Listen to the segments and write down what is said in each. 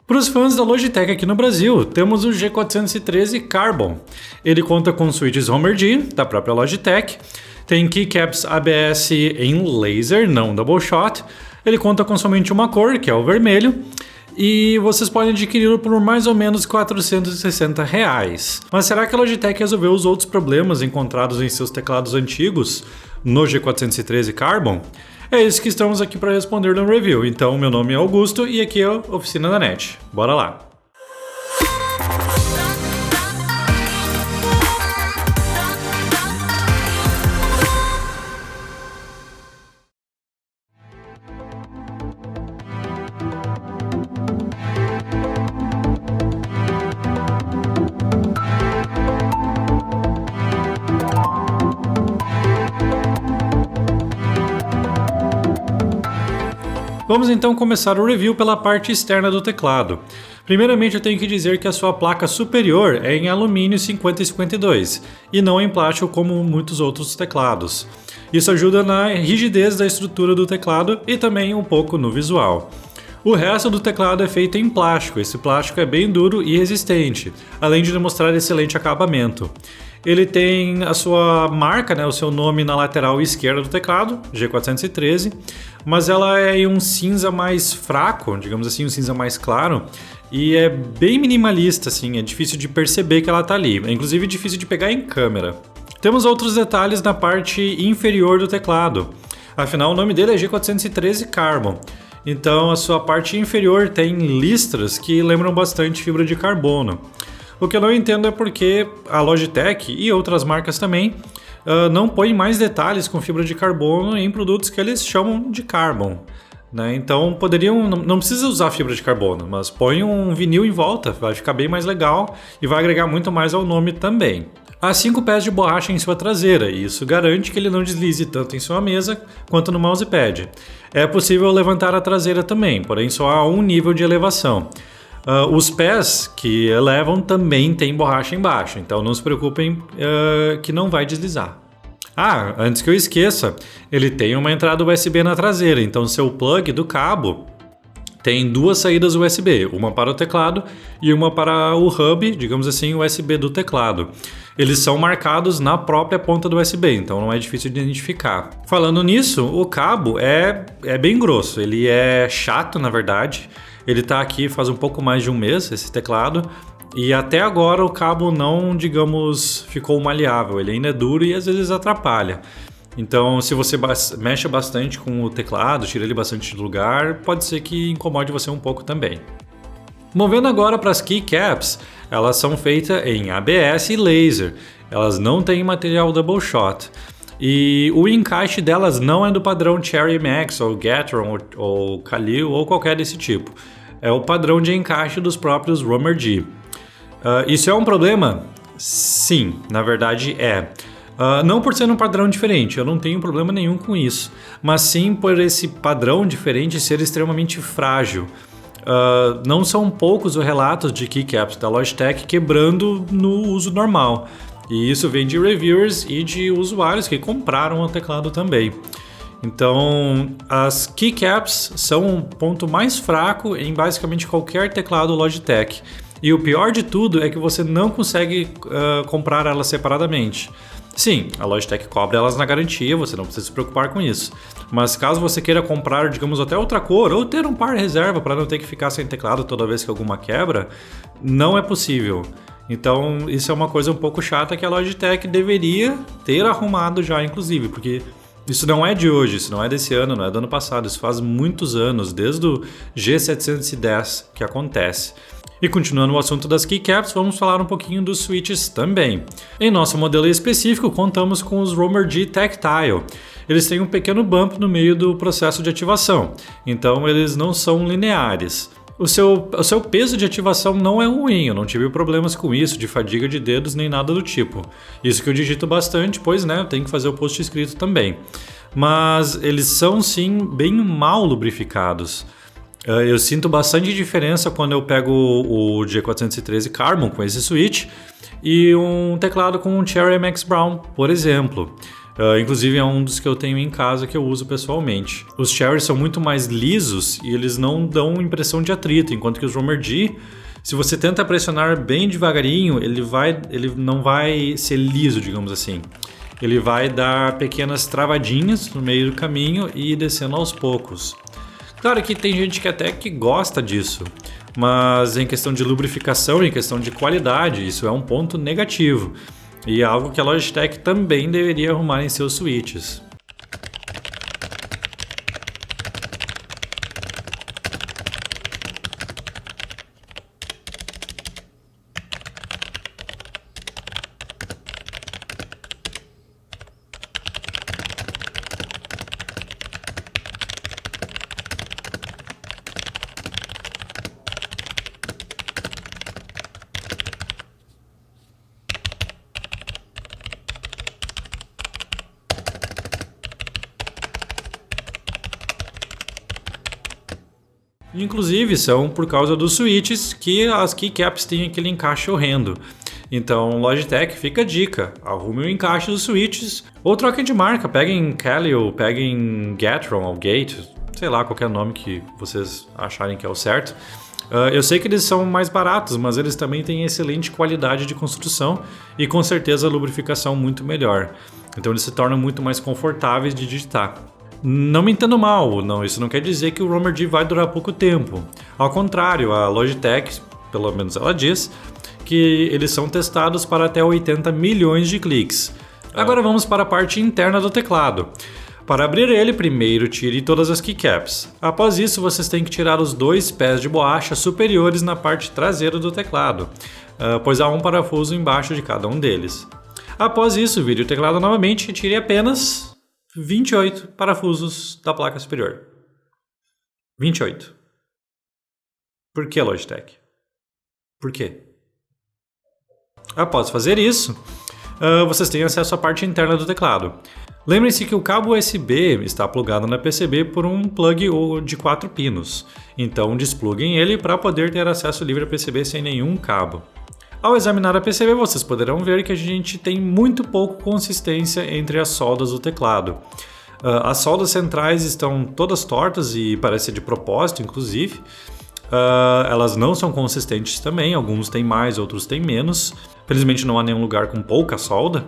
Para os fãs da Logitech aqui no Brasil, temos o G413 Carbon. Ele conta com switches Homer G, da própria Logitech, tem keycaps ABS em laser, não double shot, ele conta com somente uma cor, que é o vermelho, e vocês podem adquiri-lo por mais ou menos R$ 460. Mas será que a Logitech resolveu os outros problemas encontrados em seus teclados antigos no G413 Carbon? É isso que estamos aqui para responder no review. Então, meu nome é Augusto e aqui é a Oficina da NET. Bora lá! Vamos então começar o review pela parte externa do teclado. Primeiramente eu tenho que dizer que a sua placa superior é em alumínio 5052 e não em plástico como muitos outros teclados. Isso ajuda na rigidez da estrutura do teclado e também um pouco no visual. O resto do teclado é feito em plástico, esse plástico é bem duro e resistente, além de demonstrar excelente acabamento. Ele tem a sua marca, o seu nome na lateral esquerda do teclado, G413, mas ela é em um cinza mais fraco, digamos assim, um cinza mais claro, e é bem minimalista, assim, é difícil de perceber que ela está ali, é inclusive difícil de pegar em câmera. Temos outros detalhes na parte inferior do teclado, afinal o nome dele é G413 Carbon. Então a sua parte inferior tem listras que lembram bastante fibra de carbono. O que eu não entendo é porque a Logitech e outras marcas também não põem mais detalhes com fibra de carbono em produtos que eles chamam de Carbon. Né? Então poderiam, não precisa usar fibra de carbono, mas põe um vinil em volta, vai ficar bem mais legal e vai agregar muito mais ao nome também. Há 5 pés de borracha em sua traseira e isso garante que ele não deslize tanto em sua mesa quanto no mousepad. É possível levantar a traseira também, porém só há um nível de elevação. Os pés que elevam também tem borracha embaixo, então não se preocupem que não vai deslizar. Antes que eu esqueça, ele tem uma entrada USB na traseira, então seu plug do cabo tem 2 saídas USB, uma para o teclado e uma para o hub, digamos assim, USB do teclado. Eles são marcados na própria ponta do USB, então não é difícil de identificar. Falando nisso, o cabo é bem grosso, ele é chato na verdade. Ele está aqui faz um pouco mais de um mês, esse teclado, e até agora o cabo não, digamos, ficou maleável, ele ainda é duro e às vezes atrapalha. Então, se você mexe bastante com o teclado, tira ele bastante de lugar, pode ser que incomode você um pouco também. Movendo agora para as keycaps, elas são feitas em ABS e laser, elas não têm material double shot. E o encaixe delas não é do padrão Cherry Max ou Gateron ou Kalil ou qualquer desse tipo. É o padrão de encaixe dos próprios Homer G. Isso é um problema? Sim, na verdade é. Não por ser um padrão diferente, eu não tenho problema nenhum com isso, mas sim por esse padrão diferente ser extremamente frágil. Não são poucos os relatos de keycaps da Logitech quebrando no uso normal, e isso vem de reviewers e de usuários que compraram o teclado também. Então, as keycaps são o ponto mais fraco em basicamente qualquer teclado Logitech, e o pior de tudo é que você não consegue comprar elas separadamente. Sim, a Logitech cobra elas na garantia, você não precisa se preocupar com isso. Mas caso você queira comprar, digamos, até outra cor, ou ter um par reserva para não ter que ficar sem teclado toda vez que alguma quebra, não é possível. Então isso é uma coisa um pouco chata que a Logitech deveria ter arrumado já, inclusive, porque isso não é de hoje, isso não é desse ano, não é do ano passado, isso faz muitos anos, desde o G710 que acontece. E continuando o assunto das keycaps, vamos falar um pouquinho dos switches também. Em nosso modelo específico, contamos com os Homer G Tactile. Eles têm um pequeno bump no meio do processo de ativação, então eles não são lineares. O seu peso de ativação não é ruim, eu não tive problemas com isso, de fadiga de dedos nem nada do tipo. Isso que eu digito bastante, pois eu tenho que fazer o post escrito também. Mas eles são sim bem mal lubrificados. Eu sinto bastante diferença quando eu pego o G413 Carbon com esse switch e um teclado com um Cherry Max Brown, por exemplo. Inclusive é um dos que eu tenho em casa que eu uso pessoalmente. Os Cherry são muito mais lisos e eles não dão impressão de atrito, enquanto que os Romer D, se você tenta pressionar bem devagarinho, ele não vai ser liso, digamos assim. Ele vai dar pequenas travadinhas no meio do caminho e ir descendo aos poucos. Claro que tem gente que até que gosta disso, mas em questão de lubrificação, em questão de qualidade, isso é um ponto negativo. E é algo que a Logitech também deveria arrumar em seus switches. Inclusive, são por causa dos switches que as keycaps têm aquele encaixe horrendo. Então, Logitech, fica a dica, arrume o encaixe dos switches ou troquem de marca, peguem Kali ou peguem Gatron ou Gate, sei lá, qualquer nome que vocês acharem que é o certo. Eu sei que eles são mais baratos, mas eles também têm excelente qualidade de construção e com certeza lubrificação muito melhor. Então eles se tornam muito mais confortáveis de digitar. Não me entendo mal, não, isso não quer dizer que o Romer D vai durar pouco tempo. Ao contrário, a Logitech, pelo menos ela diz, que eles são testados para até 80 milhões de cliques. Agora vamos para a parte interna do teclado. Para abrir ele, primeiro tire todas as keycaps. Após isso, vocês têm que tirar os 2 pés de borracha superiores na parte traseira do teclado, pois há um parafuso embaixo de cada um deles. Após isso, vire o teclado novamente e tire apenas 28 parafusos da placa superior. 28. Por que, Logitech? Por quê? Após fazer isso, vocês têm acesso à parte interna do teclado. Lembrem-se que o cabo USB está plugado na PCB por um plug de 4 pinos. Então despluguem ele para poder ter acesso livre à PCB sem nenhum cabo. Ao examinar a PCB, vocês poderão ver que a gente tem muito pouco consistência entre as soldas do teclado. As soldas centrais estão todas tortas e parece de propósito, inclusive. Elas não são consistentes também, alguns têm mais, outros têm menos. Felizmente não há nenhum lugar com pouca solda,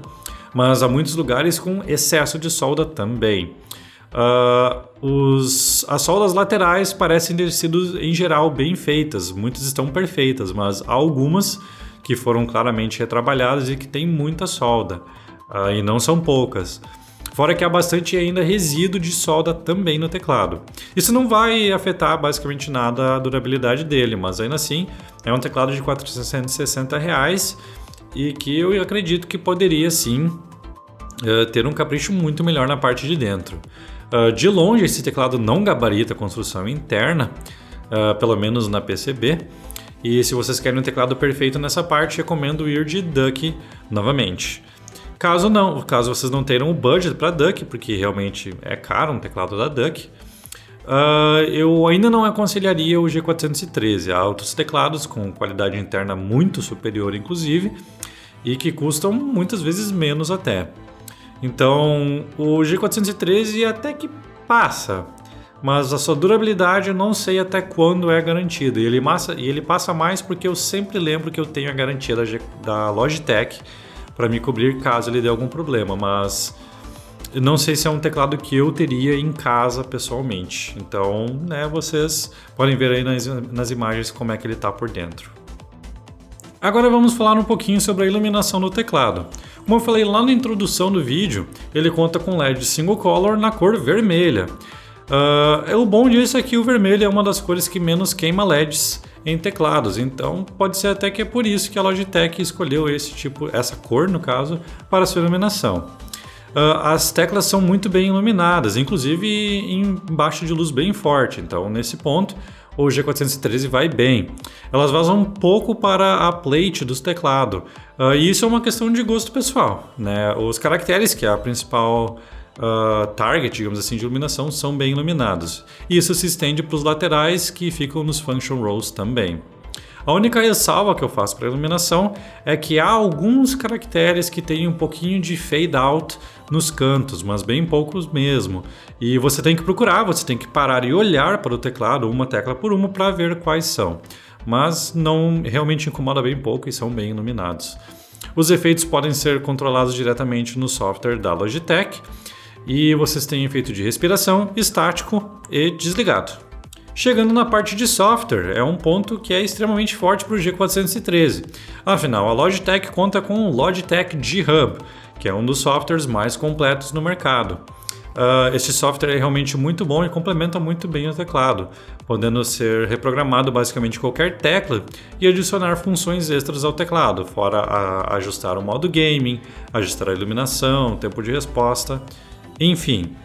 mas há muitos lugares com excesso de solda também. As soldas laterais parecem ter sido, em geral, bem feitas, muitas estão perfeitas, mas há algumas que foram claramente retrabalhadas e que têm muita solda, e não são poucas. Fora que há bastante ainda resíduo de solda também no teclado. Isso não vai afetar basicamente nada a durabilidade dele, mas ainda assim é um teclado de R$ 460 e que eu acredito que poderia sim ter um capricho muito melhor na parte de dentro. De longe esse teclado não gabarita a construção interna, pelo menos na PCB. E se vocês querem um teclado perfeito nessa parte, recomendo ir de Duck novamente. Caso vocês não tenham o budget para Duck, porque realmente é caro um teclado da Duck, eu ainda não aconselharia o G413. Há outros teclados com qualidade interna muito superior, inclusive, e que custam muitas vezes menos até. Então, o G413 até que passa, mas a sua durabilidade eu não sei até quando é garantida. E ele passa mais porque eu sempre lembro que eu tenho a garantia da Logitech para me cobrir caso ele dê algum problema, mas eu não sei se é um teclado que eu teria em casa pessoalmente. Então, vocês podem ver aí nas imagens como é que ele está por dentro. Agora vamos falar um pouquinho sobre a iluminação do teclado. Como eu falei lá na introdução do vídeo, ele conta com LED single color na cor vermelha. O bom disso é que o vermelho é uma das cores que menos queima LEDs em teclados, então pode ser até que é por isso que a Logitech escolheu essa cor no caso, para sua iluminação. As teclas são muito bem iluminadas, inclusive embaixo de luz bem forte, então nesse ponto o G413 vai bem. Elas vazam um pouco para a plate dos teclados, e isso é uma questão de gosto pessoal, né? Os caracteres, que é a principal target, digamos assim, de iluminação, são bem iluminados. E isso se estende para os laterais, que ficam nos function rows também. A única ressalva que eu faço para a iluminação é que há alguns caracteres que têm um pouquinho de fade out nos cantos, mas bem poucos mesmo. E você tem que procurar, você tem que parar e olhar para o teclado uma tecla por uma para ver quais são. Mas não realmente incomoda bem pouco e são bem iluminados. Os efeitos podem ser controlados diretamente no software da Logitech e vocês têm efeito de respiração, estático e desligado. Chegando na parte de software, é um ponto que é extremamente forte para o G413. Afinal, a Logitech conta com o Logitech G Hub, que é um dos softwares mais completos no mercado. Esse software é realmente muito bom e complementa muito bem o teclado, podendo ser reprogramado basicamente qualquer tecla e adicionar funções extras ao teclado, fora ajustar o modo gaming, ajustar a iluminação, tempo de resposta, enfim.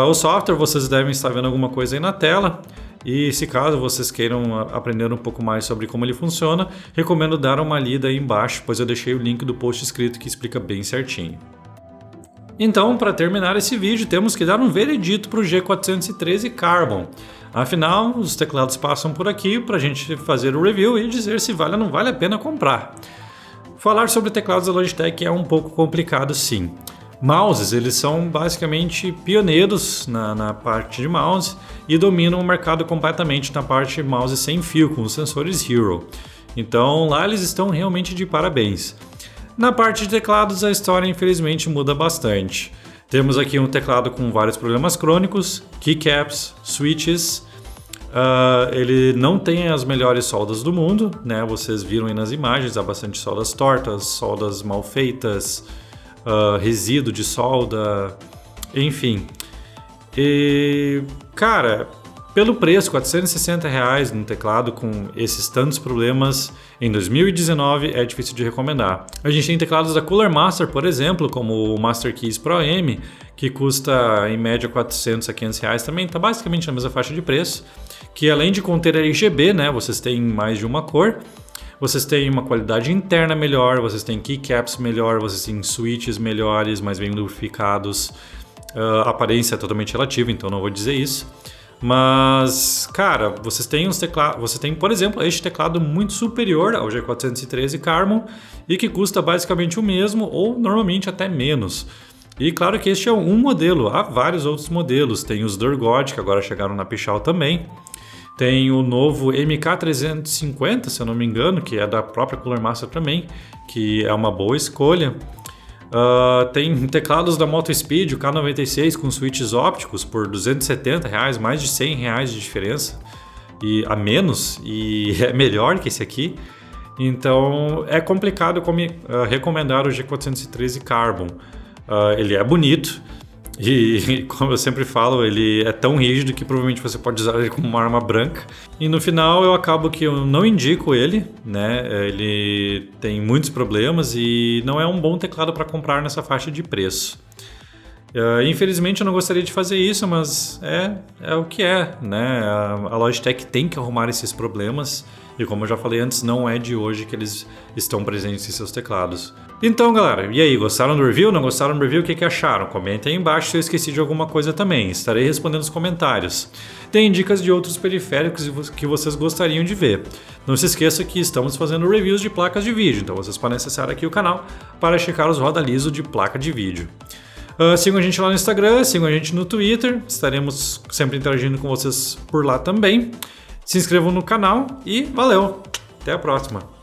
O software, vocês devem estar vendo alguma coisa aí na tela. E se caso vocês queiram aprender um pouco mais sobre como ele funciona, recomendo dar uma lida aí embaixo, pois eu deixei o link do post escrito que explica bem certinho. Então, para terminar esse vídeo, temos que dar um veredito para o G413 Carbon. Afinal, os teclados passam por aqui para a gente fazer o review e dizer se vale ou não vale a pena comprar. Falar sobre teclados da Logitech é um pouco complicado, sim. Mouses, eles são basicamente pioneiros na parte de mouse e dominam o mercado completamente na parte de mouse sem fio, com os sensores Hero. Então lá eles estão realmente de parabéns. Na parte de teclados a história infelizmente muda bastante. Temos aqui um teclado com vários problemas crônicos, keycaps, switches. Ele não tem as melhores soldas do mundo, né? Vocês viram aí nas imagens, há bastante soldas tortas, soldas mal feitas, resíduo de solda, enfim. E, cara, pelo preço, R$460 num teclado com esses tantos problemas em 2019 é difícil de recomendar. A gente tem teclados da Cooler Master, por exemplo, como o Master Keys Pro M, que custa em média R$400 a R$500, também está basicamente na mesma faixa de preço, que além de conter RGB, né, vocês têm mais de uma cor, vocês têm uma qualidade interna melhor, vocês têm keycaps melhor, vocês têm switches melhores, mais bem lubrificados. A aparência é totalmente relativa, então não vou dizer isso. Mas, cara, vocês têm por exemplo, este teclado muito superior ao G413 Carbon e que custa basicamente o mesmo ou normalmente até menos. E claro que este é um modelo, há vários outros modelos. Tem os Durgod, que agora chegaram na Pichau também. Tem o novo MK350, se eu não me engano, que é da própria Cooler Master também, que é uma boa escolha. Tem teclados da Motospeed, o K96 com switches ópticos por R$270, mais de R$100 de diferença a menos, e é melhor que esse aqui. Então é complicado recomendar o G413 Carbon. Ele é bonito. E como eu sempre falo, ele é tão rígido que provavelmente você pode usar ele como uma arma branca. E no final eu acabo que eu não indico ele, né? Ele tem muitos problemas e não é um bom teclado para comprar nessa faixa de preço. Infelizmente eu não gostaria de fazer isso, mas é o que é, né? A Logitech tem que arrumar esses problemas. E como eu já falei antes, não é de hoje que eles estão presentes em seus teclados. Então, galera, e aí, gostaram do review? Não gostaram do review? O que acharam? Comentem aí embaixo se eu esqueci de alguma coisa também. Estarei respondendo os comentários. Tem dicas de outros periféricos que vocês gostariam de ver. Não se esqueça que estamos fazendo reviews de placas de vídeo, então vocês podem acessar aqui o canal para checar os roda-liso de placa de vídeo. Sigam a gente lá no Instagram, sigam a gente no Twitter, estaremos sempre interagindo com vocês por lá também. Se inscrevam no canal e valeu! Até a próxima!